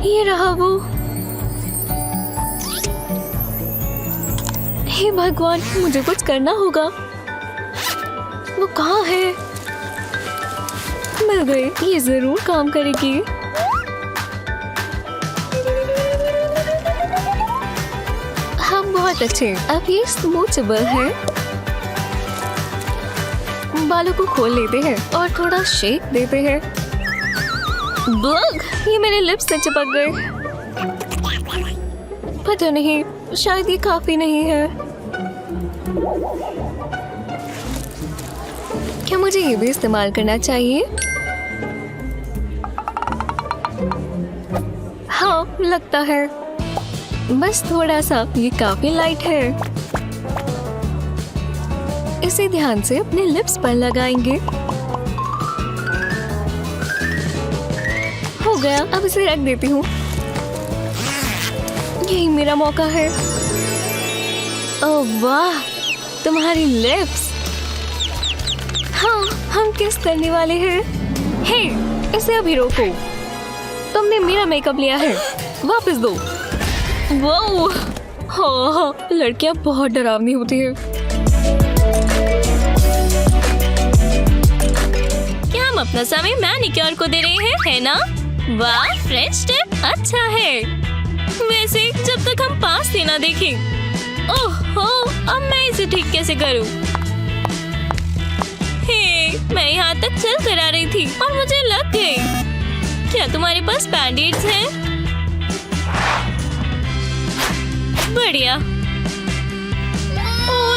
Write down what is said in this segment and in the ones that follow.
ये रहा वो। हे भगवान, मुझे कुछ करना होगा। वो कहाँ है? मिल गई, ये जरूर काम करेगी। हम बहुत अच्छे। अब ये स्मूथेबल है। बालों को खोल लेते हैं और थोड़ा शेक देते हैं। बग, ये मेरे लिप्स से चिपक गए। पता नहीं, शायद ये काफी नहीं है। क्या मुझे ये भी इस्तेमाल करना चाहिए? हाँ, लगता है। बस थोड़ा सा, ये काफी लाइट है। इसे ध्यान से अपने लिप्स पर लगाएंगे। हो गया, अब इसे रख देती हूँ। यही मेरा मौका है। ओह वाह, तुम्हारी लिप्स। हाँ, हम किस करने वाले हैं। हे, इसे अभी रोको। तुमने मेरा मेकअप लिया है, वापस दो। वाओ, हाँ, लड़कियां बहुत डरावनी होती है। क्या हम अपना समय मैनिक्योर को दे रहे हैं, है ना? वाह, फ्रेंच टिप अच्छा है। वैसे जब तक हम पास से ना देखें। ओहो, अब मैं इसे ठीक कैसे करूं? हे, मैं यहाँ तक चल कर आ रही थी और मुझे लग गई। क्या तुम्हारे पास बैंडेड्स हैं? बढ़िया। ओह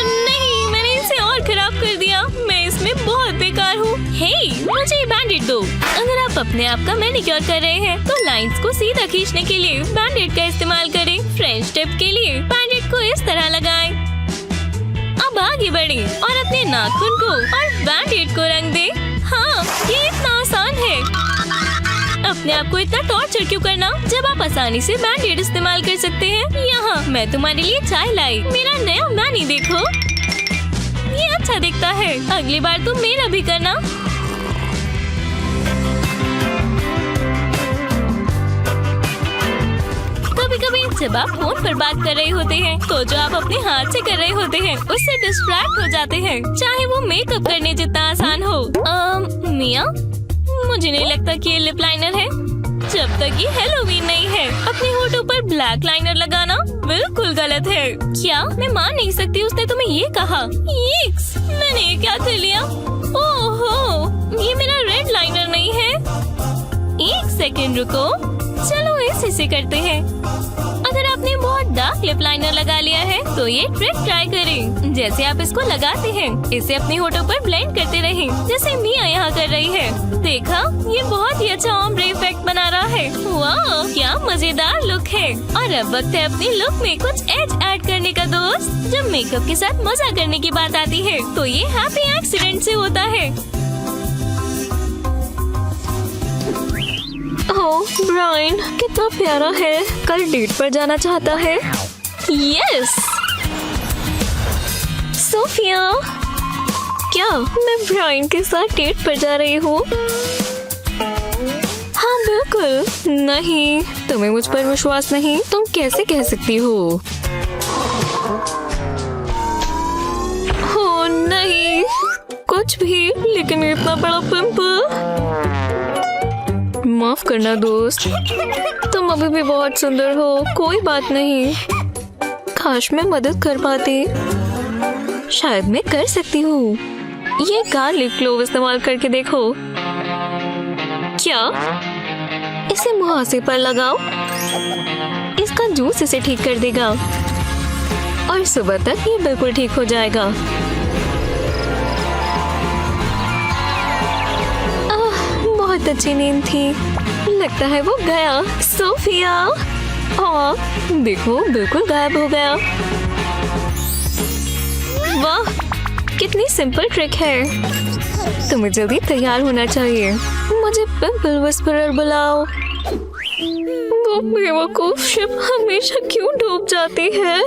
नहीं, मैंने इसे और खराब कर दिया। मैं इसमें बहुत बेकार हूँ। हे, मुझे ये बैंडेड दो। अगर आप अपने आप का मैनिक्योर कर रहे हैं तो लाइंस को सीधा खींचने के लिए बैंडेड का इस्तेमाल करें। फ्रेंच टिप के लिए बैंडेड को इस तरह लगाएं। अब आगे बढ़ें और अपने नाखून को और बैंडेड को रंग दें। हाँ, ये इतना आसान है। अपने आप को इतना टॉर्चर क्यों करना, जब आप आसानी से बैंडेड इस्तेमाल कर सकते हैं। यहाँ मैं तुम्हारे लिए चाय लाई। मेरा नया मैनी देखो, ये अच्छा दिखता है। अगली बार तुम मेरा भी करना। कभी-कभी जब आप फोन पर बात कर रहे होते हैं तो जो आप अपने हाथ से कर रहे होते हैं उससे डिस्ट्रैक्ट हो जाते हैं, चाहे वो मेकअप करने जितना आसान हो। मिया, मुझे नहीं लगता कि ये लिप लाइनर है, जब तक ये हेलोवीन नहीं है। अपने होठों पर ब्लैक लाइनर लगाना बिल्कुल गलत है। क्या? मैं मान नहीं सकती उसने तुम्हें ये कहा। यीक्स, मैंने ये क्या कर लिया? ओहो, ये मेरा रेड लाइनर नहीं है। एक सेकंड रुको, चलो इसी से करते हैं। अगर आपने बहुत डार्क लिप लाइनर लगा लिया है तो ये ट्रिक ट्राई करें। जैसे आप इसको लगाते हैं, इसे अपने होठों पर ब्लेंड करते रहें, जैसे मिया यहाँ कर रही है। देखा, ये बहुत ही अच्छा ऑम्ब्रे इफेक्ट बना रहा है। वाह, क्या मजेदार लुक है। और अब वक्त है अपनी लुक में कुछ एज ऐड करने का दोस्त। जब मेकअप के साथ मजा करने की बात आती है तो ये हैप्पी एक्सीडेंट से होता है। ओह, ब्रायन कितना प्यारा है। कल डेट पर जाना चाहता है। यस, सोफिया, क्या मैं ब्रायन के साथ डेट पर जा रही हूँ? हाँ बिल्कुल। नहीं, तुम्हें मुझ पर विश्वास नहीं? तुम कैसे कह सकती हो? हो नहीं, कुछ भी, लेकिन इतना बड़ा पिंपल। माफ करना दोस्त, तुम अभी भी बहुत सुंदर हो। कोई बात नहीं, काश मैं मदद कर पाती। शायद मैं कर सकती हूँ। ये गार्लिक क्लोव इस्तेमाल करके देखो। क्या? इसे मुहासे पर लगाओ। इसका जूस इसे ठीक कर देगा और सुबह तक ये बिल्कुल ठीक हो जाएगा। बहुत अच्छी नींद थी। लगता है वो गया। सोफिया, हाँ देखो, बिल्कुल गायब हो गया। वाह, कितनी सिंपल ट्रिक है। तुम्हें जल्दी तैयार होना चाहिए। मुझे पिंपल विस्परर बुलाओ। वो बेवकूफ शिप हमेशा क्यों डूब जाती है?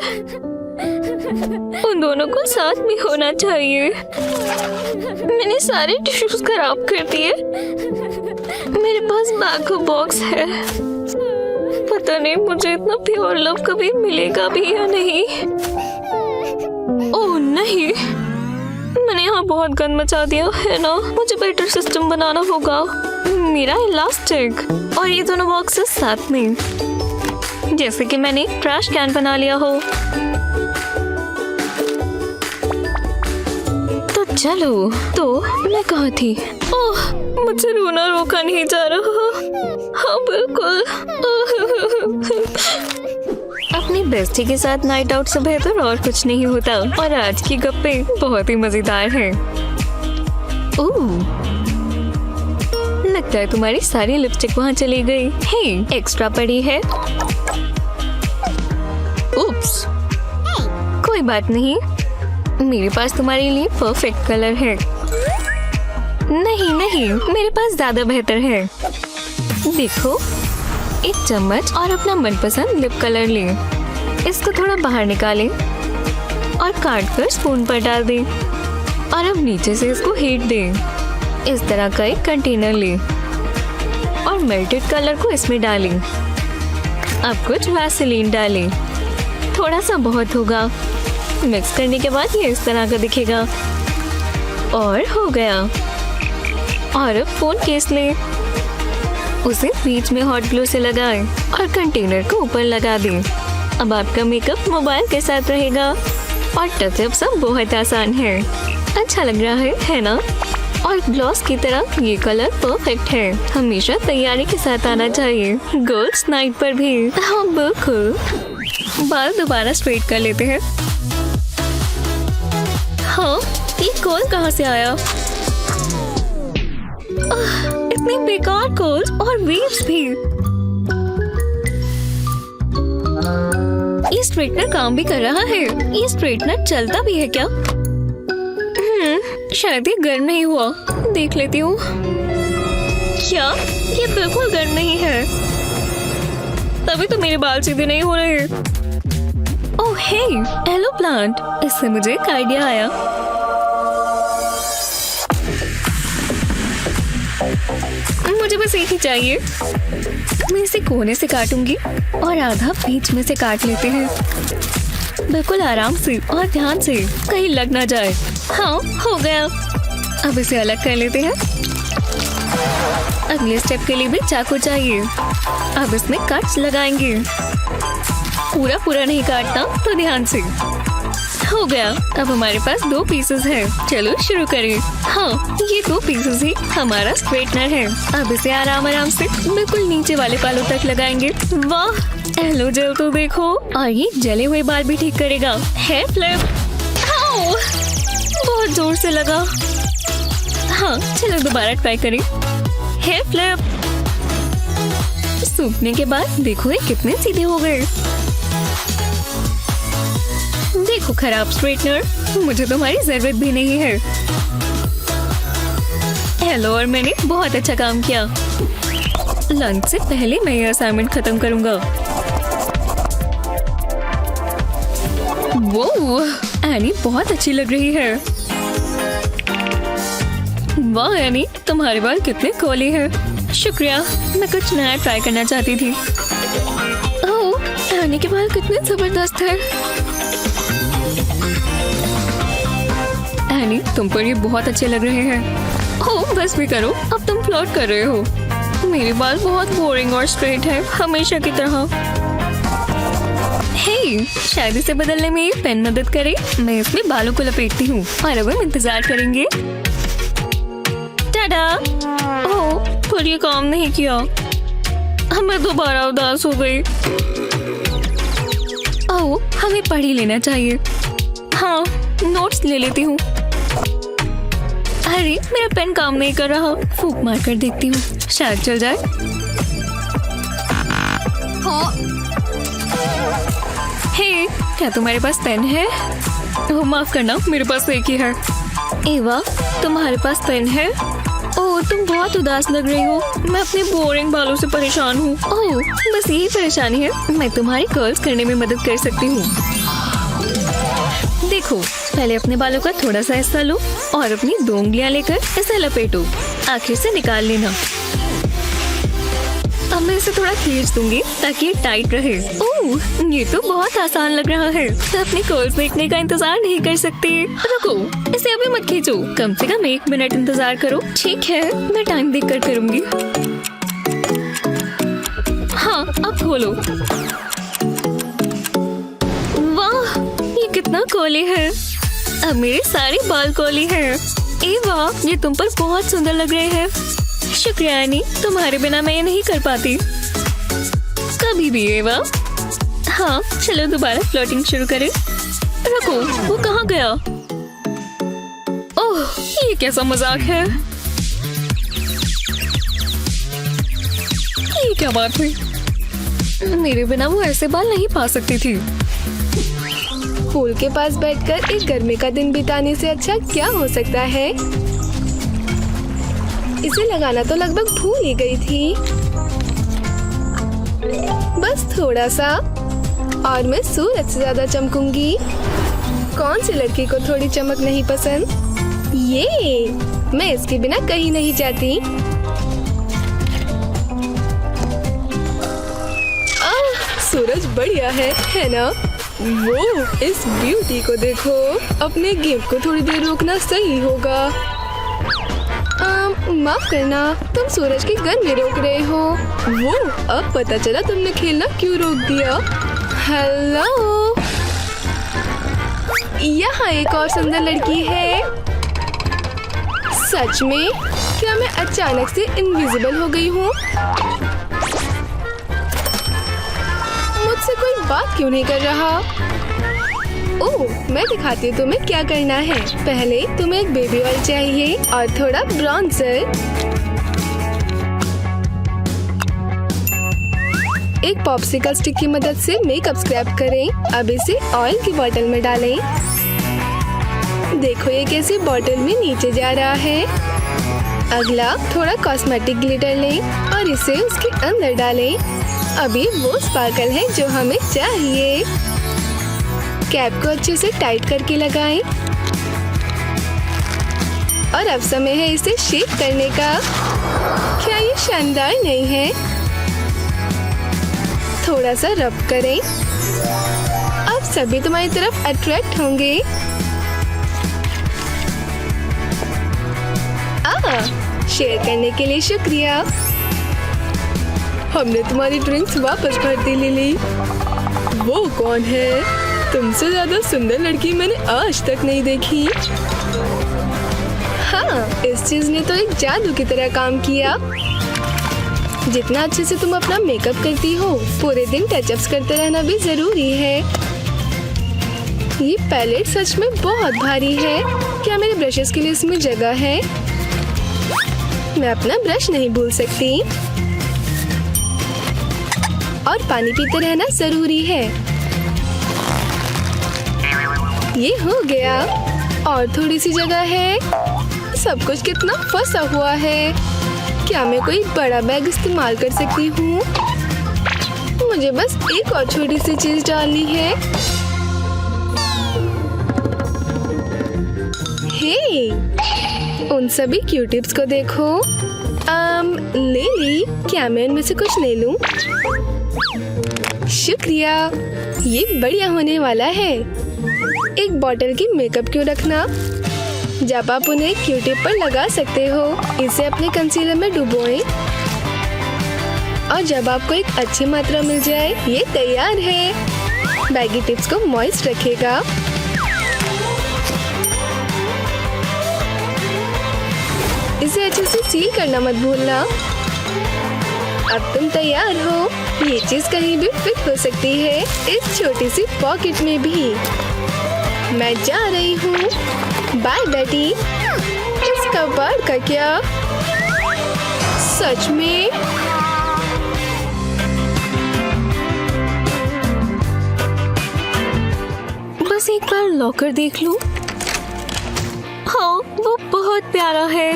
उन दोनों को साथ में होना चाहिए। मैंने सारे टिश्यूज खराब कर दिए। मेरे पास बैकअप बॉक्स है। पता नहीं मुझे इतना प्योर लव कभी मिलेगा भी या नहीं। ओह नहीं, मैंने यहाँ बहुत गंद मचा दिया है ना। मुझे बेटर सिस्टम बनाना होगा। मेरा इलास्टिक और ये दोनों बॉक्सेस साथ में, जैसे कि मैंने ट्रैश कैन बना लिया हो। तो चलो, तो मैं कहाँ थी? ओह, मुझे रोना रोका नहीं जा रहा। हाँ बिल्कुल। अपनी बेस्टी के साथ नाइट आउट से बेहतर और कुछ नहीं होता। और आज की गप्पे बहुत ही मजेदार हैं। लगता है तुम्हारी सारी लिपस्टिक वहाँ चली गई। हे, एक्स्ट्रा पड़ी है। उप्स, कोई बात नहीं, मेरे पास तुम्हारे लिए परफेक्ट कलर है। नहीं नहीं, मेरे पास ज्यादा बेहतर है। देखो, एक चम्मच और अपना मनपसंद लिप कलर लें। इसको थोड़ा बाहर निकालें और काट कर स्पून पर डाल दें। और अब नीचे से इसको हीट दें। इस तरह का एक कंटेनर लें और मेल्टेड कलर को इसमें डालें। अब कुछ वैसलीन डालें, थोड़ा सा बहुत होगा। मिक्स करने के बाद ये इस तरह का दिखेगा। और हो गया। और अब फोन केस लें, उसे बीच में हॉट ग्लू से लगाएं और कंटेनर को ऊपर लगा दें। अब आपका मेकअप मोबाइल के साथ रहेगा और टचअप सब बहुत आसान है। अच्छा लग रहा है ना? और ग्लॉस की तरह ये कलर परफेक्ट है। हमेशा तैयारी के साथ आना चाहिए, गर्ल्स नाइट पर भी। हाँ बिल्कुल। बाल दोबारा स्ट्रेट कर लेते हैं। हाँ, ये कॉल कहाँ से आया? इतने बेकार कॉल्स और वेव्स भी। ये स्ट्रेटनर काम भी कर रहा है। ये स्ट्रेटनर चलता भी है क्या? शायद ये गर्म नहीं हुआ। देख लेती हूँ। क्या ये बिल्कुल गर्म नहीं है? तभी तो मेरे बाल सीधे नहीं हो रहे। ओह हे, हेलो प्लांट। इससे मुझे एक आइडिया आया। मुझे बस एक ही चाहिए। मैं इसे कोने से काटूंगी और आधा बीच में से काट लेते हैं। बिल्कुल आराम से और ध्यान से, कहीं लग ना जाए। हाँ, हो गया। अब इसे अलग कर लेते हैं। अगले स्टेप के लिए भी चाकू चाहिए। अब इसमें कट्स लगाएंगे। पूरा पूरा नहीं काटना, तो ध्यान से। हो गया। अब हमारे पास 2 पीसेस हैं। चलो शुरू करें। हाँ, ये 2 पीसेस ही हमारा स्ट्रेटनर है। अब इसे आराम आराम से बिल्कुल नीचे वाले बालों तक लगाएंगे। वाह, हेलो जेल तो देखो। और ये जले हुए बाल भी ठीक करेगा। Hair flip. बहुत जोर से लगा। हाँ, चलो दोबारा ट्राई करें। Hair flip. सूखने के बाद देखो ये कितने सीधे हो गए। देखो खराब स्ट्रेटनर, मुझे तुम्हारी जरूरत भी नहीं है। हेलो, और मैंने बहुत अच्छा काम किया। लंच से पहले मैं ये असाइनमेंट खत्म करूंगा। वो एनी बहुत अच्छी लग रही है। वाह एनी, तुम्हारे बाल कितने कर्ली हैं। शुक्रिया, मैं कुछ नया ट्राई करना चाहती थी। ओह, एनी के बाल कितने जबरदस्त है। एनी, तुम पर ये बहुत अच्छे लग रहे हैं। ओह, बस भी करो, अब तुम फ्लर्ट कर रहे हो। मेरे बाल बहुत बोरिंग और स्ट्रेट है, हमेशा की तरह। हे, शायद इसे बदलने में ये पेन मदद करे। मैं इसमें बालों को लपेटती हूँ और अब हम इंतजार करेंगे। टाडा। ओह, पर ये काम नहीं किया। मैं दोबारा उदास हो गई। ओह, हमें पढ़ ही लेना चाहिए। हाँ, नोट्स ले लेती हूँ। अरे, मेरा पेन काम नहीं कर रहा। फूंक मार कर देखती हूँ, शायद चल जाए। हे, क्या तुम्हारे पास पेन है? ओह, माफ करना, मेरे पास एक ही है। एवा, तुम्हारे पास पेन है? ओह, तुम बहुत उदास लग रही हो। मैं अपने बोरिंग बालों से परेशान हूँ। ओह, बस यही परेशानी है। मैं तुम्हारी कर्ल्स करने में मदद कर सकती हूँ। देखो, पहले अपने बालों का थोड़ा सा हिस्सा लो और अपनी 2 उंगलियां लेकर इसे लपेटो। आखिर से निकाल लेना। अब मैं इसे थोड़ा खींच दूंगी ताकि ये टाइट रहे। ओह, ये तो बहुत आसान लग रहा है। तो अपने कोर्स देखने का इंतजार नहीं कर सकते। रुको, इसे अभी मत खींचो, कम से कम 1 मिनट इंतजार करो। ठीक है, मैं टाइम देख कर करूंगी। हाँ, अब खोलो। वाह, ये कितना कोली है। अब मेरे सारे बाल कोली हैं। ए वाह, ये तुम पर बहुत सुंदर लग रहे हैं। शुक्रिया एनी, तुम्हारे बिना मैं ये नहीं कर पाती कभी भी। एवा, हाँ, चलो दोबारा फ्लर्टिंग शुरू करें। रुको, वो कहाँ गया? ओह, ये कैसा मजाक है। ये क्या बात है? मेरे बिना वो ऐसे बाल नहीं पा सकती थी। पूल के पास बैठकर एक गर्मी का दिन बिताने से अच्छा क्या हो सकता है। इसे लगाना तो लगभग भूल ही गई थी। बस थोड़ा सा और मैं सूरज से ज्यादा चमकूंगी। कौन सी लड़की को थोड़ी चमक नहीं पसंद? ये मैं इसके बिना कहीं नहीं जाती। सूरज बढ़िया है ना? वो इस ब्यूटी को देखो। अपने गेम को थोड़ी देर रोकना सही होगा। माफ करना, तुम सूरज की गर्मी रोक रहे हो। वो अब पता चला तुमने खेलना क्यों रोक दिया। हेलो, यहाँ एक और सुंदर लड़की है। सच में? क्या मैं अचानक से इनविजिबल हो गई हूँ? मुझसे कोई बात क्यों नहीं कर रहा? ओह, मैं दिखाती हूँ तुम्हें क्या करना है। पहले तुम्हें एक बेबी ऑयल चाहिए और थोड़ा ब्राउन्सर। एक पॉप्सिकल स्टिक की मदद से मेकअप स्क्रैप करें। अब इसे ऑयल की बोतल में डालें। देखो ये कैसे बोतल में नीचे जा रहा है। अगला थोड़ा कॉस्मेटिक ग्लिटर लें और इसे उसके अंदर डालें। अभी वो स्पार्कल है जो हमें चाहिए। कैप को अच्छे से टाइट करके लगाएं। और अब समय है इसे शेक करने का। क्या ये शानदार नहीं है? थोड़ा सा रब करें। अब सभी तुम्हारी तरफ अट्रैक्ट होंगे। शेयर करने के लिए शुक्रिया। हमने तुम्हारी ड्रिंक्स वापस भर दी लिली। वो कौन है? तुमसे ज्यादा सुंदर लड़की मैंने आज तक नहीं देखी। हाँ, इस चीज ने तो एक जादू की तरह काम किया। जितना अच्छे से तुम अपना मेकअप करती हो, पूरे दिन टचअप्स करते रहना भी जरूरी है। ये पैलेट सच में बहुत भारी है। क्या मेरे ब्रशेस के लिए इसमें जगह है? मैं अपना ब्रश नहीं भूल सकती। और पानी पीते रहना जरूरी है। ये हो गया। और थोड़ी सी जगह है। सब कुछ कितना फंसा हुआ है। क्या मैं कोई बड़ा बैग इस्तेमाल कर सकती हूँ? मुझे बस एक और छोटी सी चीज डालनी है। हे, उन सभी क्यूटिप्स को देखो। लिली, क्या मैं इनमें से कुछ ले लूं? शुक्रिया, ये बढ़िया होने वाला है। एक बॉटल की मेकअप क्यों रखना जब आप उन्हें क्यूटिप पर लगा सकते हो। इसे अपने कंसीलर में डुबोएं और जब आपको एक अच्छी मात्रा मिल जाए, ये तैयार है। बैगी टिप्स को मॉइस्ट रखेगा। इसे अच्छे से सील करना मत भूलना। अब तुम तैयार हो। ये चीज कहीं भी फिट हो सकती है, इस छोटी सी पॉकेट में भी। मैं जा रही हूँ। बाय बेटी। इस कबाड़ का क्या? सच में? बस एक बार लॉकर देख लूं। हाँ, वो बहुत प्यारा है।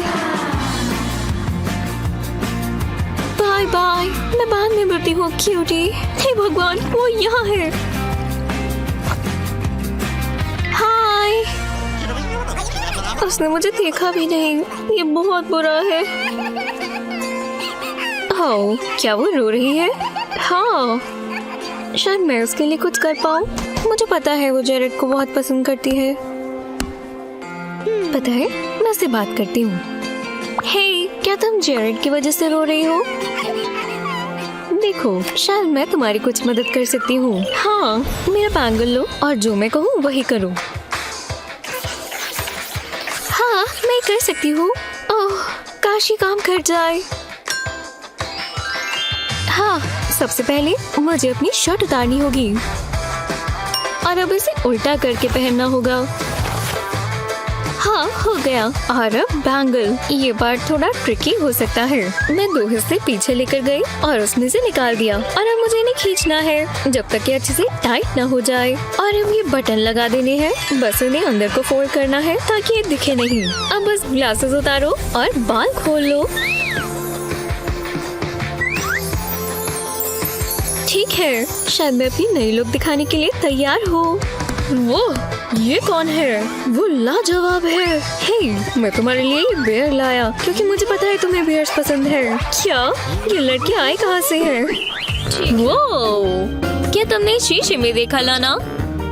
बाय बाय, मैं बाद में बढ़ती हूँ क्यूटी। हे भगवान, वो यहाँ है। हाय, उसने मुझे देखा भी नहीं। ये बहुत बुरा है। ओह, क्या वो रो रही है? हाँ, शायद मैं उसके लिए कुछ कर पाऊँ। मुझे पता है वो जेरेड को बहुत पसंद करती है। पता है, मैं उससे बात करती हूँ। हे, क्या तुम जेरेड की वजह से रो रही हो? देखो, शायद मैं तुम्हारी कुछ मदद कर सकती हूँ। हाँ, मेरा बैंगल लो और जो मैं कहूँ वही करो। हाँ, मैं कर सकती हूँ। ओह, काश ये काम कर जाए। हाँ, सबसे पहले मुझे अपनी शर्ट उतारनी होगी और अब इसे उल्टा करके पहनना होगा। हाँ, हो गया। और अब बैंगल। ये पार्ट थोड़ा ट्रिकी हो सकता है। मैं 2 हिस्से पीछे लेकर गई और उसमें से निकाल दिया और अब मुझे इन्हें खींचना है जब तक ये अच्छे से टाइट ना हो जाए। और अब ये बटन लगा देने हैं। बस इन्हें अंदर को फोल्ड करना है ताकि ये दिखे नहीं। अब बस ग्लासेस उतारो और बाल खोल लो। ठीक है, शायद मैं अपनी नई लुक दिखाने के लिए तैयार हूँ। वो, ये कौन है? वो लाजवाब है। हे, मैं तुम्हारे लिए ये बियर लाया क्योंकि मुझे पता है तुम्हें बियर्स पसंद है। क्या ये लड़की आई कहाँ से है? वो, क्या तुमने शीशे में देखा लाना?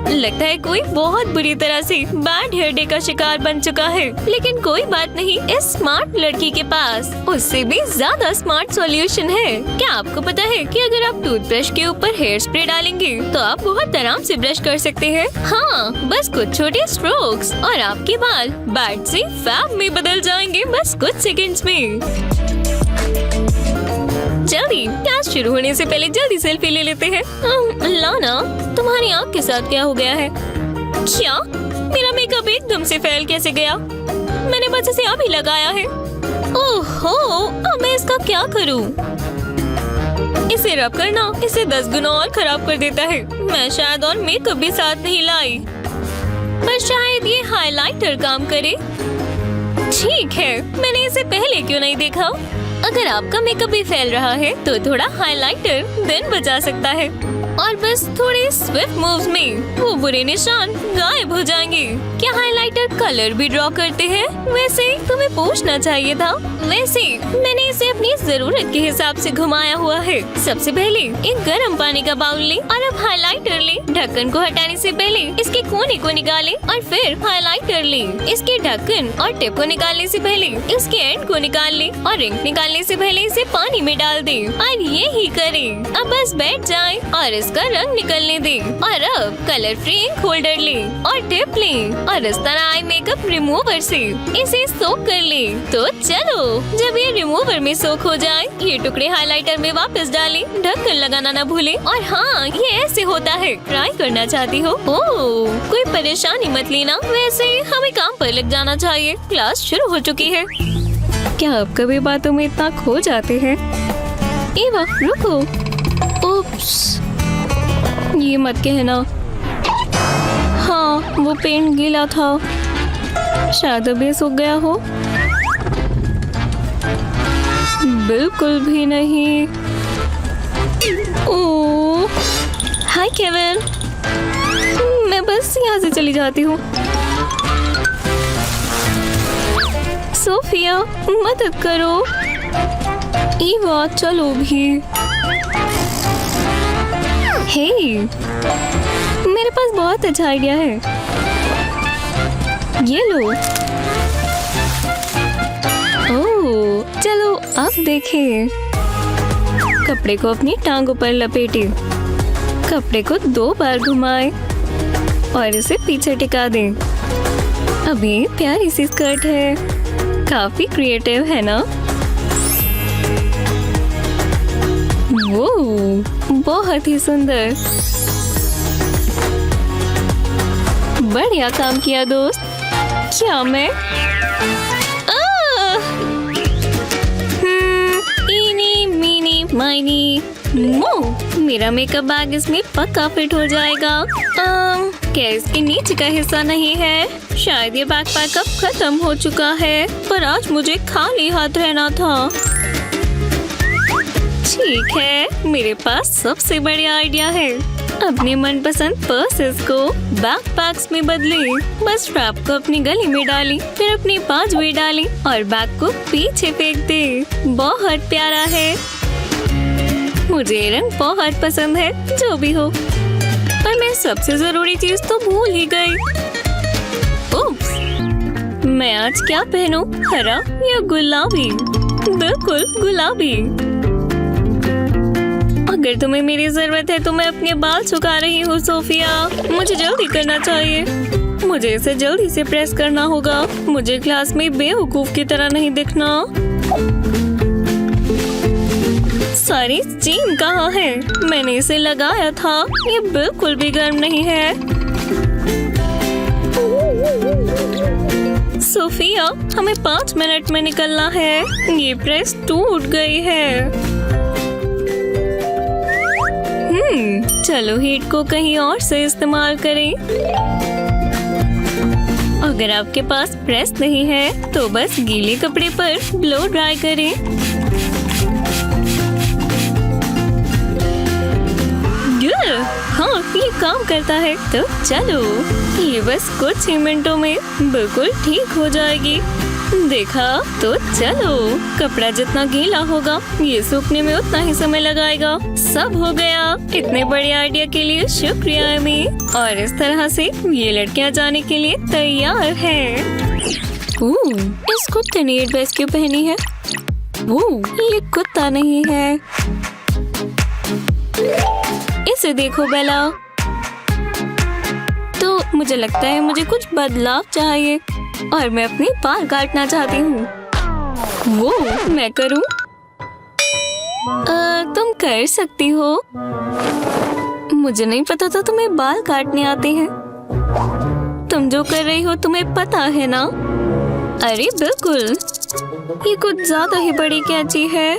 लगता है कोई बहुत बुरी तरह से बैड हेयर डे का शिकार बन चुका है। लेकिन कोई बात नहीं, इस स्मार्ट लड़की के पास उससे भी ज्यादा स्मार्ट सॉल्यूशन है। क्या आपको पता है कि अगर आप टूथब्रश के ऊपर हेयर स्प्रे डालेंगे तो आप बहुत आराम से ब्रश कर सकते हैं। हाँ, बस कुछ छोटे स्ट्रोक्स और आपके बाल बैड से फैब में बदल जाएंगे बस कुछ सेकंड्स में। जल्दी, क्लास शुरू होने से पहले जल्दी सेल्फी ले लेते हैं। लाना, तुम्हारी आँख के साथ क्या हो गया है? क्या मेरा मेकअप एकदम से फैल कैसे गया? मैंने बस इसे अभी लगाया है। ओहो, अब मैं इसका क्या करूं? इसे रब करना इसे 10 गुना और खराब कर देता है। मैं शायद और मेकअप भी साथ नहीं लाई, पर शायद ये हाइलाइटर काम करे। ठीक है, मैंने इसे पहले क्यों नहीं देखा? अगर आपका मेकअप भी फैल रहा है तो थोड़ा हाइलाइटर दिन बचा सकता है और बस थोड़े स्विफ्ट मूव्स में वो बुरे निशान गायब हो जाएंगे। क्या हाइलाइटर कलर भी ड्रॉ करते हैं? वैसे तुम्हें पूछना चाहिए था। वैसे मैंने इसे अपनी जरूरत के हिसाब से घुमाया हुआ है। सबसे पहले एक गर्म पानी का बाउल ले और अब हाइलाइटर ले। ढक्कन को हटाने से पहले इसके कोने को निकाले और फिर हाइलाइटर ले। इसके ढक्कन और टिप को निकालने से पहले इसके एंड को निकाल ले और रिंग निकालने से पहले इसे पानी में डाल दे और ये ही करे। अब बस बैठ जाए और इसका रंग निकलने दे। और अब कलर फ्री इंक होल्डर ले और टिप ले और इस तरह आई मेकअप रिमूवर से इसे सोक कर ले। तो चलो, जब ये रिमूवर में सोक हो जाए, ये टुकड़े हाइलाइटर में वापस डालें। ढक्कन लगाना न भूले। और हाँ, ये ऐसे होता है। ट्राई करना चाहती हो? ओह, कोई परेशानी मत लेना। वैसे हमें काम पर लग जाना चाहिए। क्लास शुरू हो चुकी है। क्या आप कभी बातों में इतना खो जाते हैं? एवा, रुको। उप्स, ये मत कहना। हाँ, वो पेंट गीला था। शायद अभी सूख गया हो। बिल्कुल भी नहीं। ओह, हाय केविन। मैं बस यहाँ से चली जाती हूँ। सोफिया, मदद करो। ईवा, चलो भी। हे, मेरे पास बहुत अच्छा आइडिया है। ये लो। ओह, चलो अब देखें। कपड़े को अपनी टांगों पर लपेटे। कपड़े को 2 बार घुमाए और इसे पीछे टिका दें। अभी प्यारी सी स्कर्ट है। काफी क्रिएटिव है ना? वो बहुत ही सुंदर। बढ़िया काम किया दोस्त। क्या मैं इनी मीनी माइनी मो, मेरा मेकअप बैग इसमें पक्का फिट हो जाएगा। क्या इसके नीचे का हिस्सा नहीं है? शायद ये बैकपैक अब खत्म हो चुका है, पर आज मुझे खाली हाथ रहना था। ठीक है, मेरे पास सबसे बढ़िया आइडिया है। अपने मनपसंद पर्सेस को बैकपैक्स में बदलें। बस स्ट्रैप को अपनी गले में डालें, फिर अपनी बाजू में डालें और बैग को पीछे फेंक दें। बहुत प्यारा है। मुझे ये रंग बहुत पसंद है, जो भी हो। पर मैं सबसे जरूरी चीज तो भूल ही गई। उप्स, मैं आज क्या पहनूं? हरा या गुलाबी? बिल्कुल गुलाबी। अगर तुम्हें मेरी जरूरत है तो मैं अपने बाल सुखा रही हूँ सोफिया। मुझे जल्दी करना चाहिए। मुझे इसे जल्दी से प्रेस करना होगा। मुझे क्लास में बेवकूफ की तरह नहीं दिखना। सारी स्टीम कहाँ है? मैंने इसे लगाया था। ये बिल्कुल भी गर्म नहीं है। सोफिया, हमें 5 मिनट में निकलना है। ये प्रेस टूट गई है। चलो हीट को कहीं और से इस्तेमाल करें। अगर आपके पास प्रेस नहीं है तो बस गीले कपड़े पर ब्लो ड्राई करें। हाँ, ये काम करता है। तो चलो, ये बस कुछ ही मिनटों में बिल्कुल ठीक हो जाएगी। देखा? तो चलो, कपड़ा जितना गीला होगा ये सूखने में उतना ही समय लगाएगा। सब हो गया। इतने बड़े आइडिया के लिए शुक्रिया एमी। और इस तरह से ये लड़कियां जाने के लिए तैयार हैं। इस कुत्ते ने ये ड्रेस क्यों पहनी है? ये कुत्ता नहीं है। इसे देखो बेला। तो मुझे लगता है मुझे कुछ बदलाव चाहिए और मैं अपने बाल काटना चाहती हूँ। मैं करूँ? तुम कर सकती हो। मुझे नहीं पता था तुम्हें बाल काटने आते हैं। तुम जो कर रही हो तुम्हें पता है ना? अरे बिल्कुल। ये कुछ ज्यादा ही बड़ी कैंची है।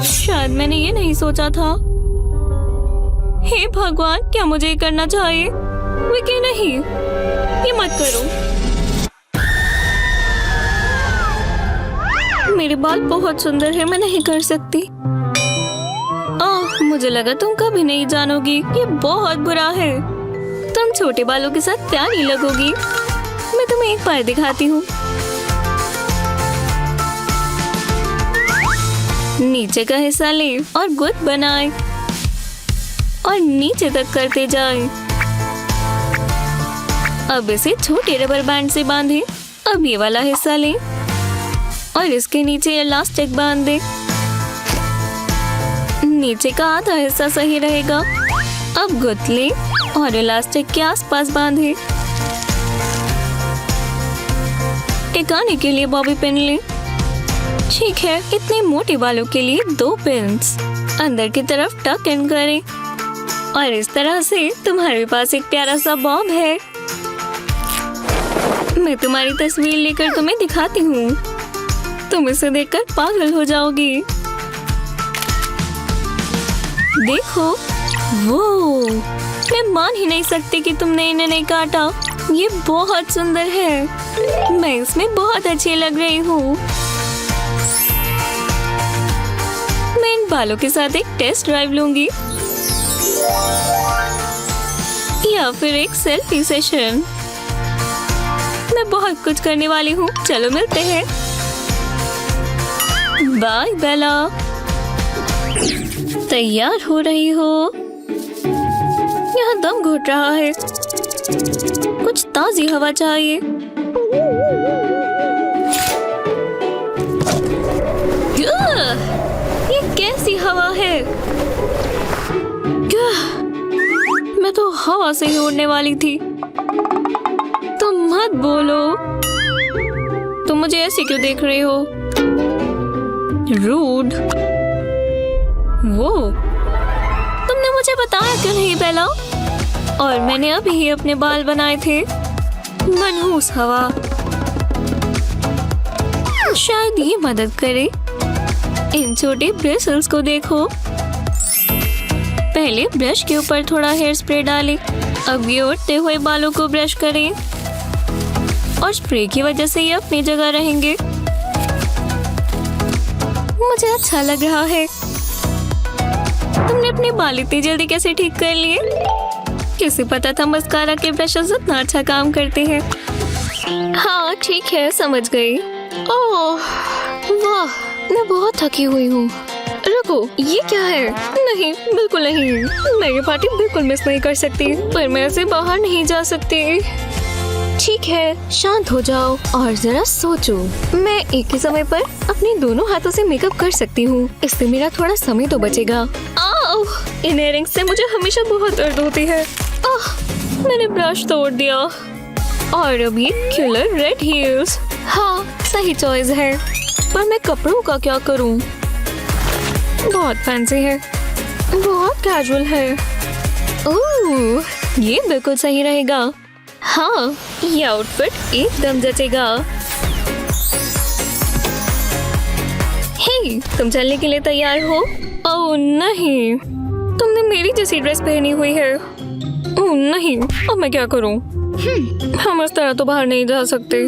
शायद मैंने ये नहीं सोचा था। हे भगवान, क्या मुझे ये करना चाहिए? विकी नहीं, ये मत करो। मेरे बाल बहुत सुंदर है, मैं नहीं कर सकती। मुझे लगा तुम कभी नहीं जानोगी। ये बहुत बुरा है। तुम छोटे बालों के साथ प्यारी लगोगी। मैं तुम्हें एक बार दिखाती हूँ। नीचे का हिस्सा ले और गुद बनाए और नीचे तक करते जाए। अब इसे छोटे रबर बैंड से बांधे। अब ये वाला हिस्सा ले और इसके नीचे इलास्टिक बांध दे। नीचे का आधा हिस्सा सही रहेगा। अब गुद ले और इलास्टिक के आसपास बांधे। टिकाने के लिए बॉबी पिन ले। ठीक है, इतने मोटे बालों के लिए 2 पिन्स अंदर की तरफ टक इन करें और इस तरह से तुम्हारे पास एक प्यारा सा बॉब है। मैं तुम्हारी तस्वीर लेकर तुम्हें दिखाती हूँ। तुम इसे देखकर पागल हो जाओगी। देखो, मैं मान ही नहीं सकती कि तुमने इन्हें नहीं काटा। ये बहुत सुंदर है। मैं इसमें बहुत अच्छी लग रही हूँ। मैं इन बालों के साथ एक टेस्ट ड्राइव लूंगी या फिर एक सेल्फी सेशन। मैं बहुत कुछ करने वाली हूँ। चलो मिलते हैं। बाय बेला। तैयार हो रही हो? यहाँ दम घुट रहा है। कुछ ताजी हवा चाहिए। ये कैसी हवा है? मैं तो हवा से ही उड़ने वाली थी। तुम मत बोलो। तुम मुझे ऐसे क्यों देख रही हो? रूड। तुमने मुझे बताया क्यों नहीं बेला? और मैंने अभी ही अपने बाल बनाए थे। मनहूस हवा। शायद ये मदद करे। इन छोटे ब्रिसल्स को देखो। पहले ब्रश के ऊपर थोड़ा हेयर स्प्रे डालें। अब ये उड़ते हुए बालों को ब्रश करें और स्प्रे की वजह से ये अपनी जगह रहेंगे। मुझे अच्छा लग रहा है। तुमने अपने बाल इतनी जल्दी कैसे ठीक कर लिए? किसे पता था मस्कारा के ब्रशेस इतना अच्छा काम करते हैं। हाँ ठीक है, समझ गई। ओह वाह, मैं बहुत थकी हुई हूँ। रुको, ये क्या है? नहीं, बिल्कुल नहीं। मैं ये पार्टी बिल्कुल मिस नहीं कर सकती, पर मैं ऐसे बाहर नहीं जा सकती। ठीक है, शांत हो जाओ और जरा सोचो। मैं एक ही समय पर अपने दोनों हाथों से मेकअप कर सकती हूँ। इससे मेरा थोड़ा समय तो बचेगा। आओ, इन इयररिंग्स से मुझे हमेशा बहुत दर्द होती है। मैंने ब्रश तोड़ दिया। और अभी किलर रेड हील्स। हाँ, सही चॉइस है, पर मैं कपड़ों का क्या करूँ? बहुत फैंसी है, बहुत कैजुअल है। ओह, ये बिल्कुल सही रहेगा। हाँ, ये आउटफिट एकदम जचेगा। हे, तुम चलने के लिए तैयार हो? ओह नहीं, तुमने मेरी जैसी ड्रेस पहनी हुई है। ओह नहीं, अब मैं क्या करूं? हम इस तरह तो बाहर नहीं जा सकते।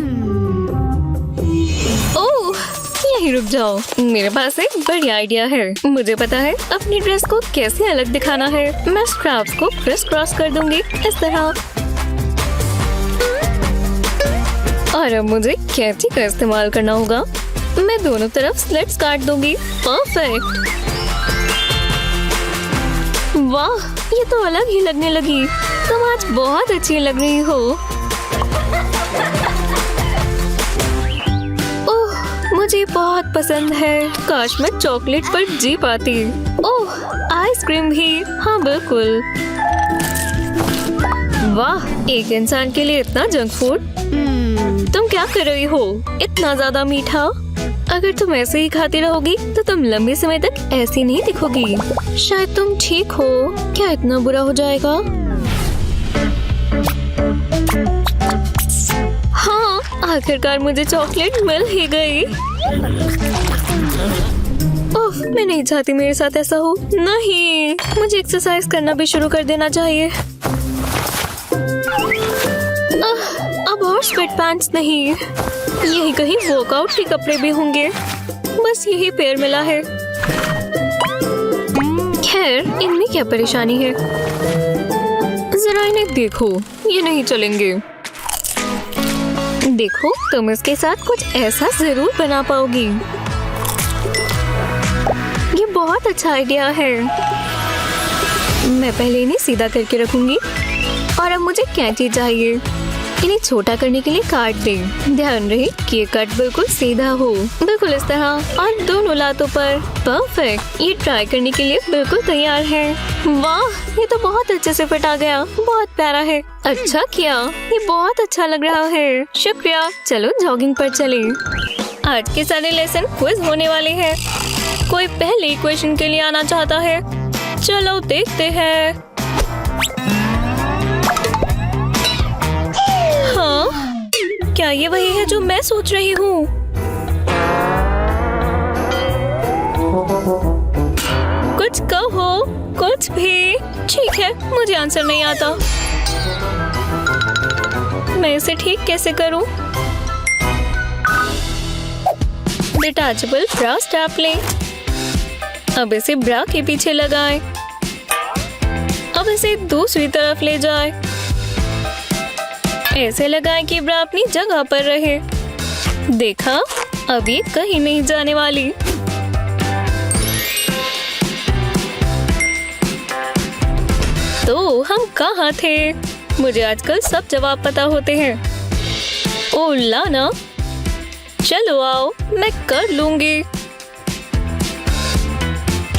ओह, यहीं रुक जाओ, मेरे पास एक बढ़िया आइडिया है। मुझे पता है अपनी ड्रेस को कैसे अलग दिखाना है। मैं स्ट्रैप्स को क्रिस क्रॉस कर दूंगी इस तरह। और अब मुझे कैंची का इस्तेमाल करना होगा। मैं दोनों तरफ स्लिट्स काट दूंगी। परफेक्ट। वाह, ये तो अलग ही लगने लगी। तुम आज बहुत अच्छी लग रही हो। ओह, मुझे बहुत पसंद है। काश मैं चॉकलेट पर जी पाती। ओह, आइसक्रीम भी। हाँ बिल्कुल। वाह, एक इंसान के लिए इतना जंक फूड। तुम क्या कर रही हो? इतना ज्यादा मीठा। अगर तुम ऐसे ही खाती रहोगी तो तुम लंबे समय तक ऐसी नहीं दिखोगी। शायद तुम ठीक हो। क्या इतना बुरा हो जाएगा? हाँ, आखिरकार मुझे चॉकलेट मिल ही गई। ओह, मैं नहीं चाहती मेरे साथ ऐसा हो। नहीं, मुझे एक्सरसाइज करना भी शुरू कर देना चाहिए। अब और स्वेट पैंट्स नहीं, यही कहीं वर्कआउट के कपड़े भी होंगे। बस यही पेयर मिला है। खैर, इनमें क्या परेशानी है? जरा इन्हें देखो, ये नहीं चलेंगे। देखो, तुम इसके साथ कुछ ऐसा जरूर बना पाओगी। ये बहुत अच्छा आइडिया है। मैं पहले इन्हें सीधा करके रखूंगी और अब मुझे कैंची चाहिए। इन्हें छोटा करने के लिए काट दें। ध्यान रहे कि ये कट बिल्कुल सीधा हो, बिल्कुल इस तरह, और दोनों लातों पर। परफेक्ट। ये ट्राई करने के लिए बिल्कुल तैयार है। वाह, ये तो बहुत अच्छे से फिट आ गया। बहुत प्यारा है। अच्छा किया, ये बहुत अच्छा लग रहा है। शुक्रिया। चलो जॉगिंग पर चलें। आज के सारे लेसन क्विज होने वाले हैं। कोई पहले इक्वेशन के लिए आना चाहता है? चलो देखते हैं। हाँ, क्या ये वही है जो मैं सोच रही हूँ? कुछ कहो, कुछ भी। ठीक है, मुझे आंसर नहीं आता। मैं इसे ठीक कैसे करूँ? डिटैचेबल ब्रा स्ट्रैप लें। अब इसे ब्रा के पीछे लगाएं। अब इसे दूसरी तरफ ले जाएं। ऐसे लगाएं कि ब्रा अपनी जगह पर रहे। देखा, अभी कहीं नहीं जाने वाली। तो हम कहाँ थे? मुझे आजकल सब जवाब पता होते हैं। ओ लाना, चलो आओ, मैं कर लूंगी।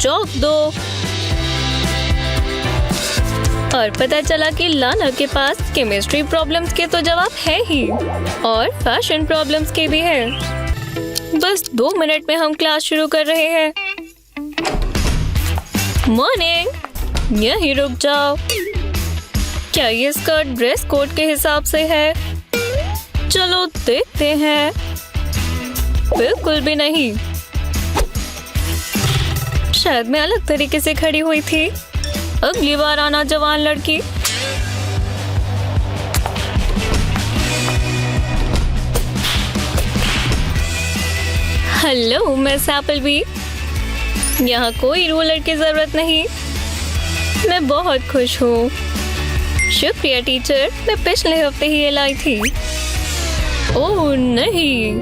चौक दो। और पता चला कि लाना के पास केमिस्ट्री प्रॉब्लम्स के तो जवाब है ही, और फैशन प्रॉब्लम्स के भी है। बस 2 मिनट में हम क्लास शुरू कर रहे हैं। मॉर्निंग, यहीं रुक जाओ। क्या ये स्कर्ट ड्रेस कोड के हिसाब से है? चलो देखते हैं। बिल्कुल भी नहीं। शायद मैं अलग तरीके से खड़ी हुई थी। अगली बार आना जवान लड़की। Hello miss Appleby. यहाँ कोई रूलर की जरूरत नहीं। मैं बहुत खुश हूँ। शुक्रिया टीचर, मैं पिछले हफ्ते ही ये लाई थी। ओह नहीं।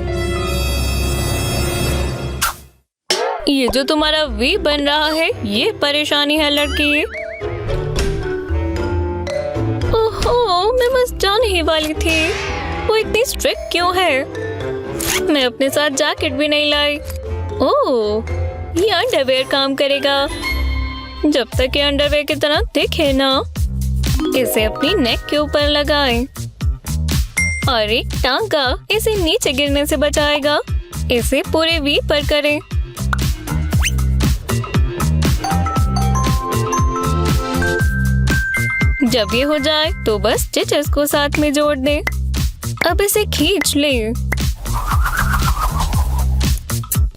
ये जो तुम्हारा वी बन रहा है ये परेशानी है लड़की। ओहो, मैं बस जाने ही वाली थी। वो इतनी स्ट्रिक्ट क्यों है? मैं अपने साथ जैकेट भी नहीं लाई। ओह, ये अंडरवेयर काम करेगा। जब तक ये अंडरवेयर की तरह दिखे ना। इसे अपनी नेक के ऊपर लगाएं। और एक टांका इसे नीचे गिरने से बचाएगा। इसे पूरे वी पर करें। जब ये हो जाए तो बस स्टिचेस को साथ में जोड़ दें। अब इसे खींच लें।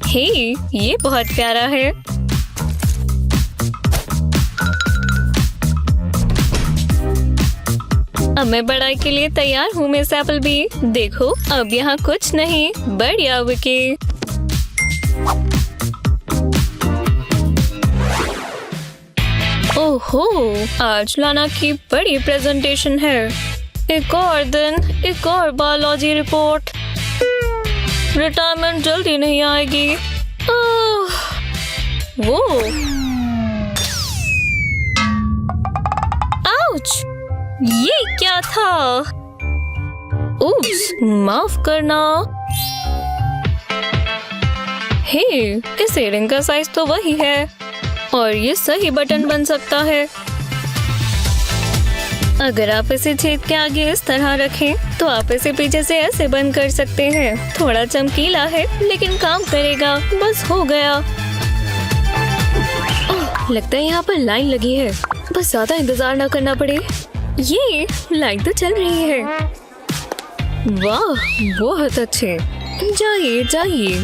हे, ये बहुत प्यारा है। अब मैं बढ़ाई के लिए तैयार हूँ मिस एप्पलबी। देखो, अब यहाँ कुछ नहीं। बढ़िया विकी। ओहो, आज लाना की बड़ी प्रेजेंटेशन है। एक और दिन, एक और बायोलॉजी रिपोर्ट। रिटायरमेंट जल्दी नहीं आएगी। वो आउच, ये क्या था? उप्स, माफ करना। हे, इस इयररिंग का साइज तो वही है और ये सही बटन बन सकता है। अगर आप इसे छेद के आगे इस तरह रखें तो आप इसे पीछे से ऐसे बंद कर सकते हैं। थोड़ा चमकीला है लेकिन काम करेगा। बस हो गया। ओह, लगता है यहाँ पर लाइन लगी है। बस ज्यादा इंतजार ना करना पड़े। ये लाइन तो चल रही है। वाह, बहुत अच्छे। जाइए जाइए।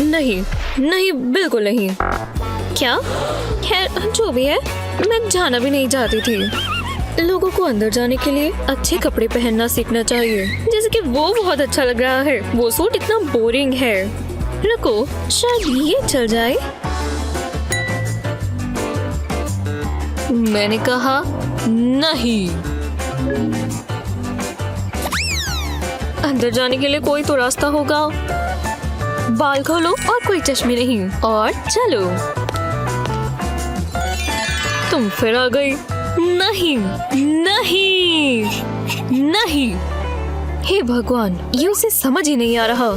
नहीं नहीं, बिल्कुल नहीं। क्या? खैर, जो भी है, मैं जाना भी नहीं चाहती थी। लोगों को अंदर जाने के लिए अच्छे कपड़े पहनना सीखना चाहिए। जैसे कि वो बहुत अच्छा लग रहा है। वो सूट इतना बोरिंग है। रुको, शायद ये चल जाए। मैंने कहा नहीं। अंदर जाने के लिए कोई तो रास्ता होगा। बाल खोलो और कोई चश्मे नहीं। और चलो। तुम फिर आ गई। नहीं नहीं नहीं। हे भगवान, ये उसे समझ ही नहीं आ रहा।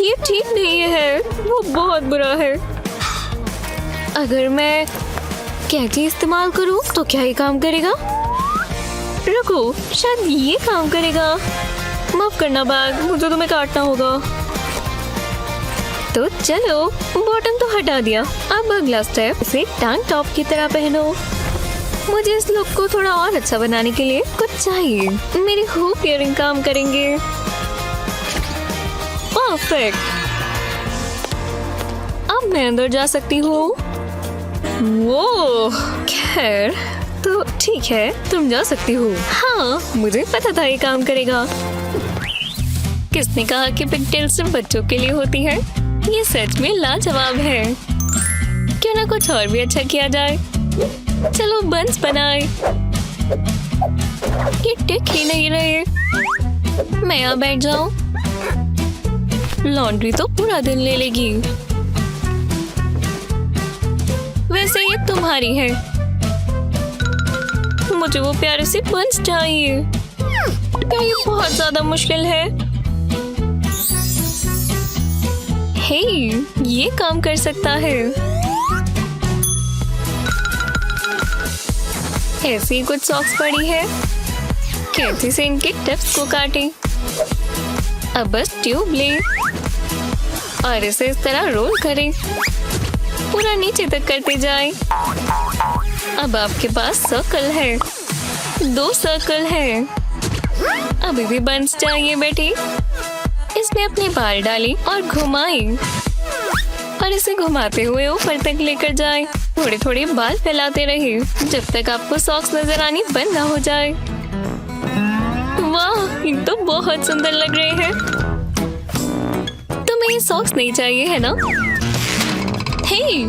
ये ठीक नहीं है। वो बहुत बुरा है। अगर मैं कैंची इस्तेमाल करूं तो क्या ये काम करेगा? रुको, शायद ये काम करेगा। माफ करना बैग, मुझे तुम्हें काटना होगा। तो चलो, बॉटम तो हटा दिया। अब अगला स्टेप, इसे टैंक टॉप की तरह पहनो। मुझे इस लुक को थोड़ा और अच्छा बनाने के लिए कुछ चाहिए। मेरे हुक इयररिंग काम करेंगे। परफेक्ट। अब मैं अंदर जा सकती हूँ। वो खैर, तो ठीक है, तुम जा सकती हो। हाँ, मुझे पता था ये काम करेगा। किसने कहा कि पिगटेल सिर्फ बच्चों के लिए होती है? ये सच में लाजवाब है। क्यों ना कुछ और भी अच्छा किया जाए। चलो बंस बनाए। ये टिक ही नहीं रहे। मैं यहाँ बैठ जाऊं? लॉन्ड्री तो पूरा दिन ले लेगी। वैसे ये तुम्हारी है। मुझे वो प्यारे से बंस चाहिए। क्या ये बहुत ज्यादा मुश्किल है? हे, ये काम कर सकता है। ऐसी कुछ सॉक्स पड़ी है। कैंची से इनके टिप्स को काटें। अब बस ट्यूब लें और इसे इस तरह रोल करें। पूरा नीचे तक करते जाएं। अब आपके पास सर्कल है। 2 सर्कल है। अभी भी बंस चाहिए बेटी। इसमें अपने बाल डालें और घुमाएं और इसे घुमाते हुए ऊपर तक लेकर जाएं। थोड़े थोड़े बाल फैलाते रहिए जब तक आपको सॉक्स नजर आनी बंद ना हो जाए। वाह, ये तो बहुत सुंदर लग रहे हैं। तुम्हें ये सॉक्स नहीं चाहिए है ना? हे,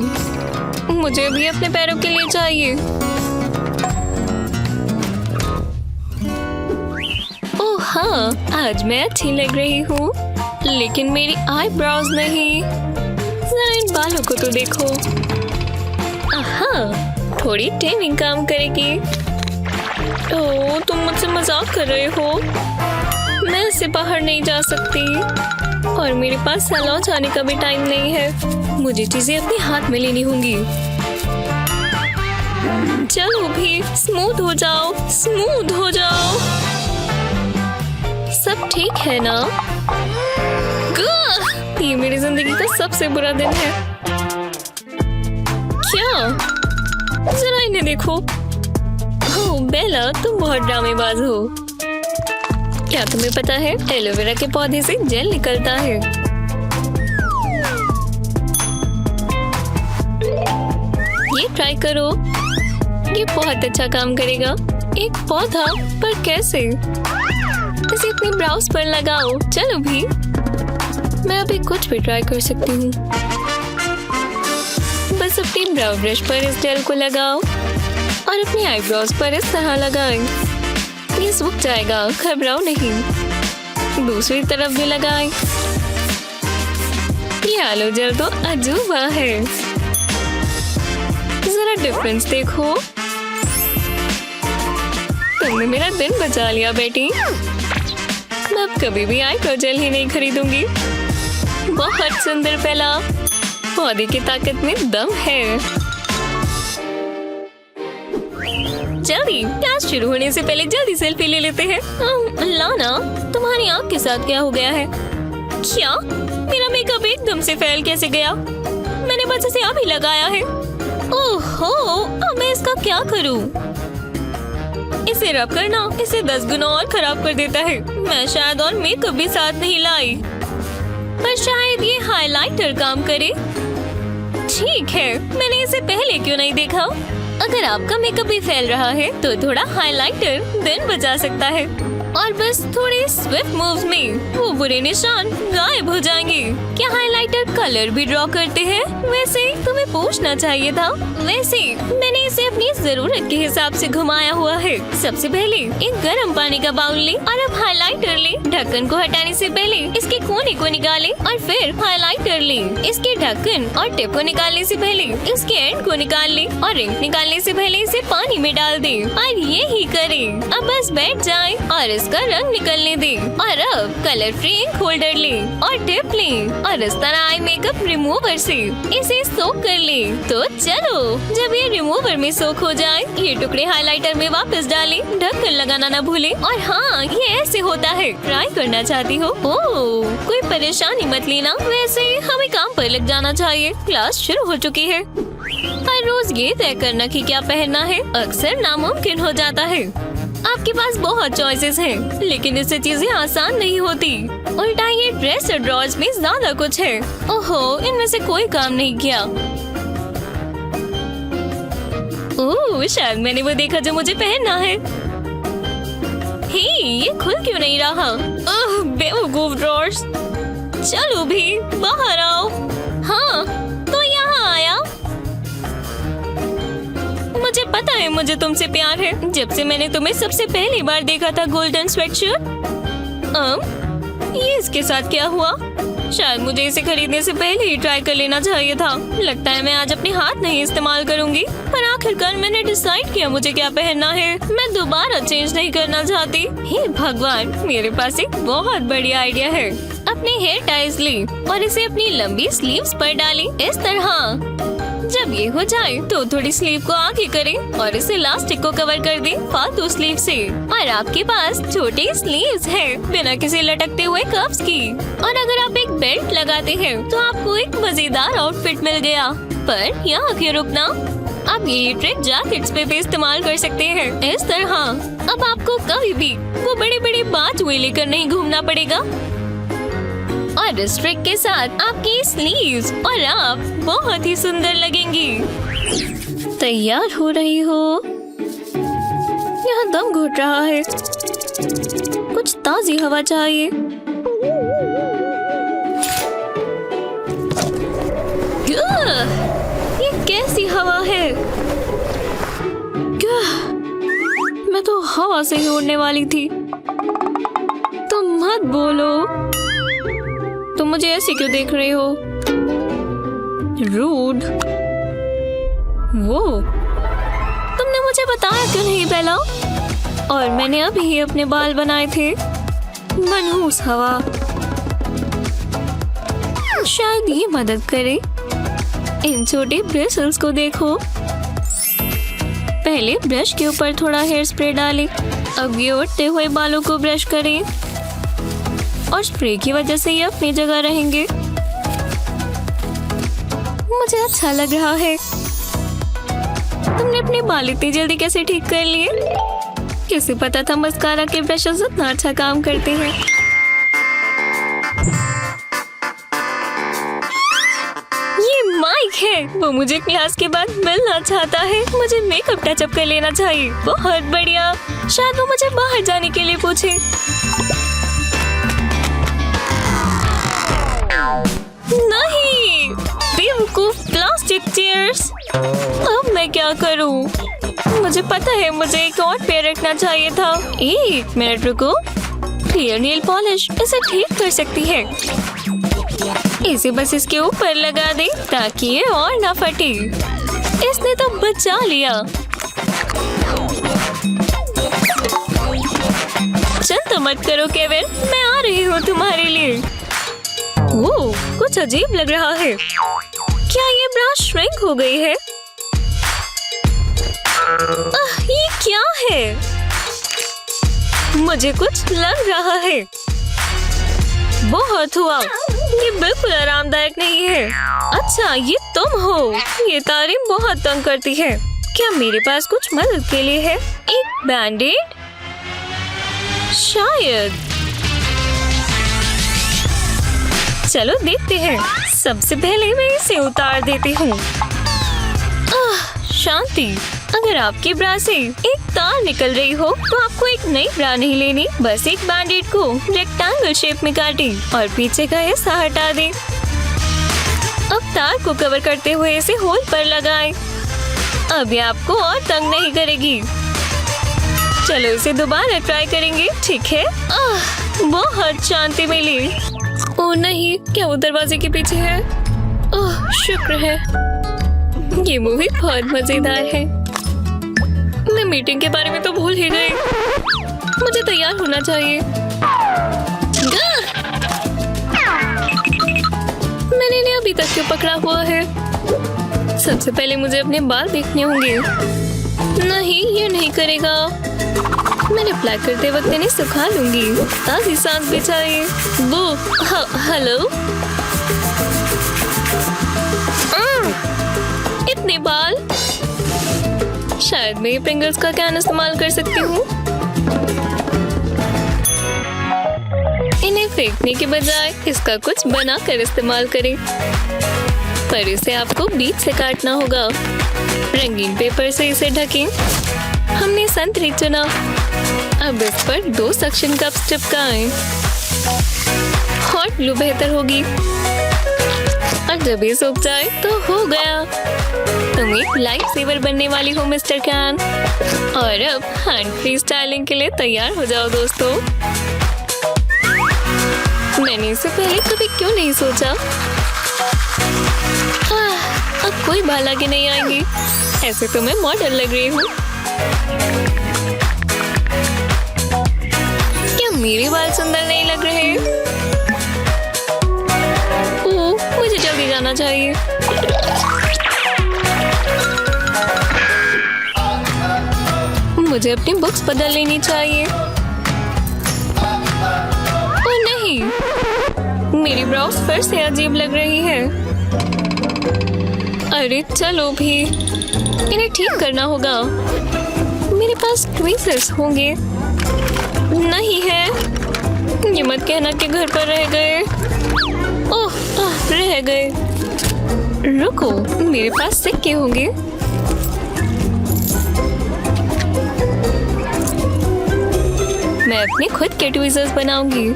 मुझे भी अपने पैरों के लिए चाहिए। ओह हाँ, आज मैं अच्छी लग रही हूँ। लेकिन मेरी आईब्रोज नहीं। जरा इन बालों को तो देखो। आहा, थोड़ी ट्रेनिंग काम करेगी। ओह, तुम मुझसे मजाक कर रहे हो। मैं इससे बाहर नहीं जा सकती और मेरे पास सैलून जाने का भी टाइम नहीं है। मुझे चीजें अपने हाथ में लेनी होंगी। चलो भी, स्मूथ हो जाओ, स्मूथ हो जाओ। सब ठीक है ना? ये मेरी जिंदगी का सबसे बुरा दिन है। क्या? जरा इन्हें देखो। ओह बेला, तुम बहुत ड्रामेबाज हो। क्या तुम्हें पता है एलोवेरा के पौधे से जेल निकलता है? ये ट्राई करो, ये बहुत अच्छा काम करेगा। एक पौधा, पर कैसे? इसे अपने ब्राउज पर लगाओ। चलो भी, मैं अभी कुछ भी ट्राई कर सकती हूँ। बस अपनी ब्राउ ब्रश पर इस जेल को लगाओ और अपनी आईब्रोज पर इस तरह लगाएं। ये सूख जाएगा, घबराओ नहीं। दूसरी तरफ भी लगाएं। ये आलू जेल तो अजूबा है। जरा डिफरेंस देखो। तुमने मेरा दिन बचा लिया बेटी। मैं अब कभी भी आईब्रो जेल ही नहीं खरीदूंगी। बहुत सुंदर बेला, पौधे की ताकत में दम है। जल्दी, क्लास शुरू होने से पहले जल्दी सेल्फी ले लेते हैं। लाना, तुम्हारी आँख के साथ क्या हो गया है? क्या? मेरा मेकअप एकदम से फैल कैसे गया? मैंने बस इसे अभी लगाया है। ओहो, अब मैं इसका क्या करूं? इसे रब करना इसे 10 गुना और खराब कर देता है। मैं शायद और मेकअप भी साथ नहीं लाई, पर शायद ये हाइलाइटर काम करे। ठीक है, मैंने इसे पहले क्यों नहीं देखा? अगर आपका मेकअप भी फैल रहा है तो थोड़ा हाइलाइटर दिन बचा सकता है और बस थोड़े स्विफ्ट मूव्स में वो बुरे निशान गायब हो जाएंगे। क्या हाइलाइटर कलर भी ड्रॉ करते हैं? वैसे तुम्हें पूछना चाहिए था। वैसे मैंने इसे अपनी जरूरत के हिसाब से घुमाया हुआ है। सबसे पहले एक गर्म पानी का बाउल ले और अब हाइलाइटर ले। ढक्कन को हटाने से पहले इसके कोने को निकाले और फिर हाइलाइटर ले। इसके ढक्कन और टिप को निकालने से पहले इसके एंड को निकाल ले और इंक निकालने से पहले इसे पानी में डाल दे और ये ही करे। अब बस बैठ जाए और इसका रंग निकलने दे। और अब कलर फ्री इंक होल्डर ले और टिप ले और इस तरह आई मेकअप रिमूवर से इसे सोक कर ले। तो चलो, जब ये रिमूवर में सोक हो जाए, ये टुकड़े हाइलाइटर में वापस डाले। ढक्कन लगाना ना भूले। और हाँ, ये ऐसे होता है। ट्राई करना चाहती हो? ओह, कोई परेशानी मत लेना। वैसे हमें काम पर लग जाना चाहिए। क्लास शुरू हो चुकी है। हर रोज ये तय करना कि क्या पहनना है अक्सर नामुमकिन हो जाता है। आपके पास बहुत चॉइसेस हैं, लेकिन इससे चीजें आसान नहीं होती। उल्टा ये ड्रेस और ड्रॉर्स में ज्यादा कुछ है। ओहो, इनमें से कोई काम नहीं किया। ओह, शायद मैंने वो देखा जो मुझे पहनना है। हे, ये खुल क्यों नहीं रहा? ओह, बेवकूफ ड्रॉर्स। चलो भी, बाहर आओ। हाँ, तो यहाँ आया। मुझे पता है मुझे तुमसे प्यार है। जब से मैंने तुम्हें सबसे पहली बार देखा था गोल्डन स्वेटशर्ट। ये इसके साथ क्या हुआ? शायद मुझे इसे खरीदने से पहले ही ट्राई कर लेना चाहिए था। लगता है मैं आज अपने हाथ नहीं इस्तेमाल करूंगी। पर आखिरकार मैंने डिसाइड किया मुझे क्या पहनना है। मैं दोबारा चेंज नहीं करना चाहती। हे भगवान, मेरे पास एक बहुत बढ़िया आइडिया है। अपने हेयर टाइज ली और इसे अपनी लंबी स्लीव्स पर डाली इस तरह। जब ये हो जाए तो थोड़ी स्लीव को आगे करें और इसे इलास्टिक को कवर कर दें फालतू स्लीव से। और आपके पास छोटी स्लीव्स हैं बिना किसी लटकते हुए कप्स की। और अगर आप एक बेल्ट लगाते हैं तो आपको एक मजेदार आउटफिट मिल गया। पर यहाँ क्यों रुकना? आप ये ट्रिक जैकेट्स पे भी इस्तेमाल कर सकते हैं इस तरह। अब आपको कभी भी वो बड़े बड़े बाजुए लेकर नहीं घूमना पड़ेगा। और इस ट्रिक के साथ आपकी स्लीव्स और आप बहुत ही सुंदर लगेंगी। तैयार हो रही हो? यहाँ दम घुट रहा है। कुछ ताजी हवा चाहिए। ये कैसी हवा है? मैं तो हवा से ही उड़ने वाली थी। तुम मत बोलो। तुम मुझे ऐसे क्यों देख रहे हो? रूड। वो तुमने मुझे बताया क्यों नहीं बेला? और मैंने अभी ही अपने बाल बनाए थे। मनहूस हवा। शायद ये मदद करे। इन छोटे ब्रिसल्स को देखो। पहले ब्रश के ऊपर थोड़ा हेयर स्प्रे डालें। अब ये उठते हुए बालों को ब्रश करें और स्प्रे की वजह से ये अपनी जगह रहेंगे। मुझे अच्छा लग रहा है। तुमने अपने बाल इतनी जल्दी कैसे ठीक कर लिए? किसे पता था मस्कारा के ब्रशेस इतना अच्छा काम करते हैं। ये माइक है। वो मुझे क्लास के बाद मिलना चाहता है। मुझे मेकअप टचअप कर लेना चाहिए। बहुत बढ़िया। शायद वो मुझे बाहर जाने के लिए पूछे। नहीं, बेवकूफ प्लास्टिक चेयर्स। अब मैं क्या करूं? मुझे पता है मुझे एक और पेयर रखना चाहिए था। एक मिनट रुको। क्लियर नेल पॉलिश इसे ठीक कर सकती है। इसे बस इसके ऊपर लगा दे ताकि ये और ना फटे। इसने तो बचा लिया। चिंता मत करो केविन, मैं आ रही हूँ तुम्हारे लिए। वो कुछ अजीब लग रहा है। क्या ये ब्रश श्रिंक हो गई है? ये क्या है? मुझे कुछ लग रहा है। बहुत हुआ। ये बिल्कुल आरामदायक नहीं है। अच्छा, ये तुम हो। ये तारें बहुत तंग करती है। क्या मेरे पास कुछ मदद के लिए है? एक बैंडेड? शायद। चलो देखते हैं। सबसे पहले मैं इसे उतार देती हूँ। शांति। अगर आपकी ब्रा से एक तार निकल रही हो तो आपको एक नई ब्रा नहीं लेनी। बस एक बैंडेड को रेक्टेंगल शेप में काटें और पीछे का हिस्सा हटा दें। अब तार को कवर करते हुए इसे होल पर लगाएं। अब ये आपको और तंग नहीं करेगी। चलो इसे दोबारा ट्राई करेंगे, ठीक है? बहुत शांति मिली। ओह नहीं, क्या वो दरवाजे के पीछे है? ओह शुक्र है। ये मूवी बहुत मजेदार है। मैं मीटिंग के बारे में तो भूल ही गई। मुझे तैयार होना चाहिए। मैंने इन्हें अभी तक क्यों पकड़ा हुआ है? सबसे पहले मुझे अपने बाल देखने होंगे। नहीं, ये नहीं करेगा। मैंने अप्लाई करते वक्त इन्हें सुखा लूंगी। ताज़ी सांस भी चाहिए। वो हेलो। इतने बाल। शायद मैं ये पिंगल्स का कैन इस्तेमाल कर सकती हूँ। इन्हें फेंकने के बजाय इसका कुछ बनाकर इस्तेमाल करें। पर इसे आपको बीच से काटना होगा। रंगीन पेपर से इसे ढकें। हमने संतरी चुना। अब इस पर 2 सक्शन कप्स चिपकाएं। हॉट ग्लू बेहतर होगी। और जब ये सूख जाए तो हो गया। तुम एक लाइफ सेवर बनने वाली हो मिस्टर कैन। और अब हैंड फ्री स्टाइलिंग के लिए तैयार हो जाओ दोस्तों। मैंने इससे पहले कभी क्यों नहीं सोचा। अब कोई बाल आगे नहीं आएंगे। ऐसे तो मैं मॉडल लग रही हूँ। क्या मेरे बाल सुंदर नहीं लग रहे? ओह, मुझे जल्दी जाना चाहिए। मुझे अपनी बुक्स बदल लेनी चाहिए। ओह नहीं, मेरी ब्राउज फिर से अजीब लग रही है। अरे चलो भी, इन्हें ठीक करना होगा। मेरे पास ट्विस्टर्स होंगे। नहीं है। ये मत कहना कि घर पर रह गए। ओह, रह गए। रुको, मेरे पास सिक्के होंगे। मैं अपने खुद के ट्विज़र्स बनाऊंगी।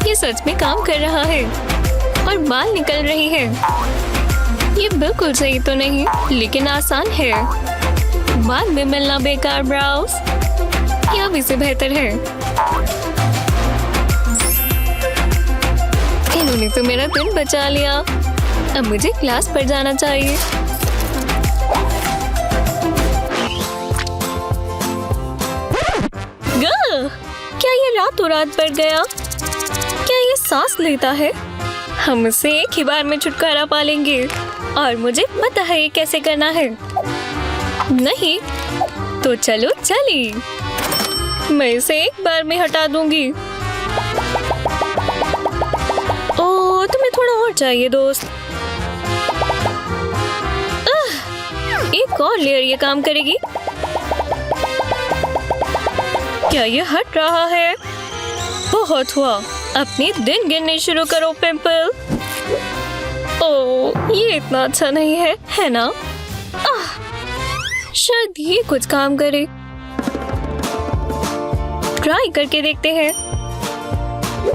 ये सच में काम कर रहा है और बाल निकल रही है। ये बिल्कुल सही तो नहीं, लेकिन आसान है। बाद में मिलना बेकार ब्राउज, ये अभी से बेहतर है। इन्होंने तो मेरा दिन बचा लिया। अब मुझे क्लास पर जाना चाहिए। क्या ये रातों रात बढ़ गया? क्या ये सांस लेता है? हम इसे एक ही बार में छुटकारा पा लेंगे और मुझे पता है ये कैसे करना है। नहीं तो चलो चली, मैं इसे एक बार में हटा दूंगी। ओ, तुम्हें थोड़ा और चाहिए दोस्त। एक और लेयर ये काम करेगी। क्या ये हट रहा है? बहुत हुआ, अपने दिन गिनने शुरू करो पिंपल। ओह, ये इतना अच्छा नहीं है ना? शायद ये कुछ काम करे। ट्राई करके देखते हैं।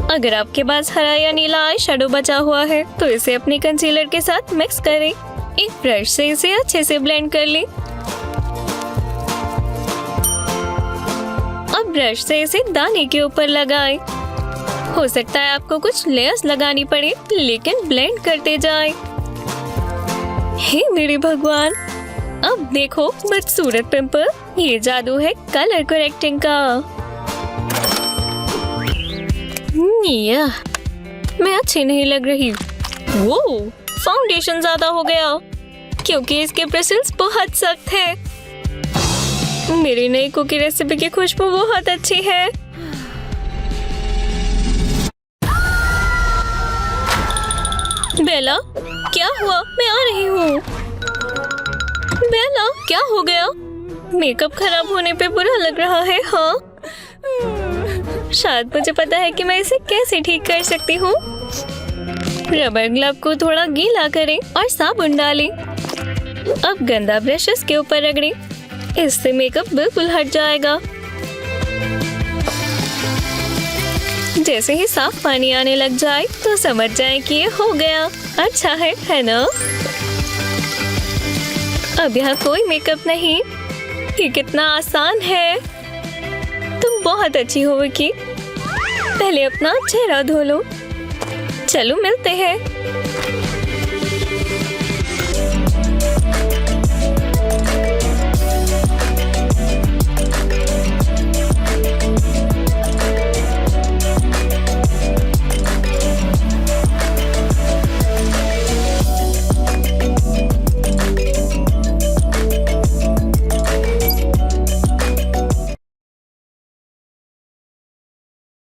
अगर आपके पास हरा या नीला आई शैडो बचा हुआ है तो इसे अपने कंसीलर के साथ मिक्स करें। एक ब्रश से इसे अच्छे से ब्लेंड कर लें। अब ब्रश से इसे दाने के ऊपर लगाएं। हो सकता है आपको कुछ लेयर्स लगानी पड़े, लेकिन ब्लेंड करते जाएं। हे मेरे भगवान, अब देखो बदसूरत पिंपल, ये जादू है कलर करेक्टिंग का। मैं अच्छी नहीं लग रही। वो फाउंडेशन ज्यादा हो गया क्योंकि इसके ब्रशेस बहुत सख्त है। मेरी नई कुकी रेसिपी की खुशबू बहुत अच्छी है। बेला, क्या हुआ? मैं आ रही हूँ। बेला, क्या हो गया? मेकअप खराब होने पे बुरा लग रहा है। हाँ, शायद मुझे पता है कि मैं इसे कैसे ठीक कर सकती हूँ। रबर ग्लव को थोड़ा गीला करें और साबुन डालें। अब गंदा ब्रश इसके ऊपर रगड़ें। इससे मेकअप बिल्कुल हट जाएगा। जैसे ही साफ पानी आने लग जाए तो समझ जाए कि ये हो गया। अच्छा है ना? अब यहाँ कोई मेकअप नहीं। ये कितना आसान है। तुम बहुत अच्छी हो विकी। पहले अपना चेहरा धो लो। चलो मिलते हैं।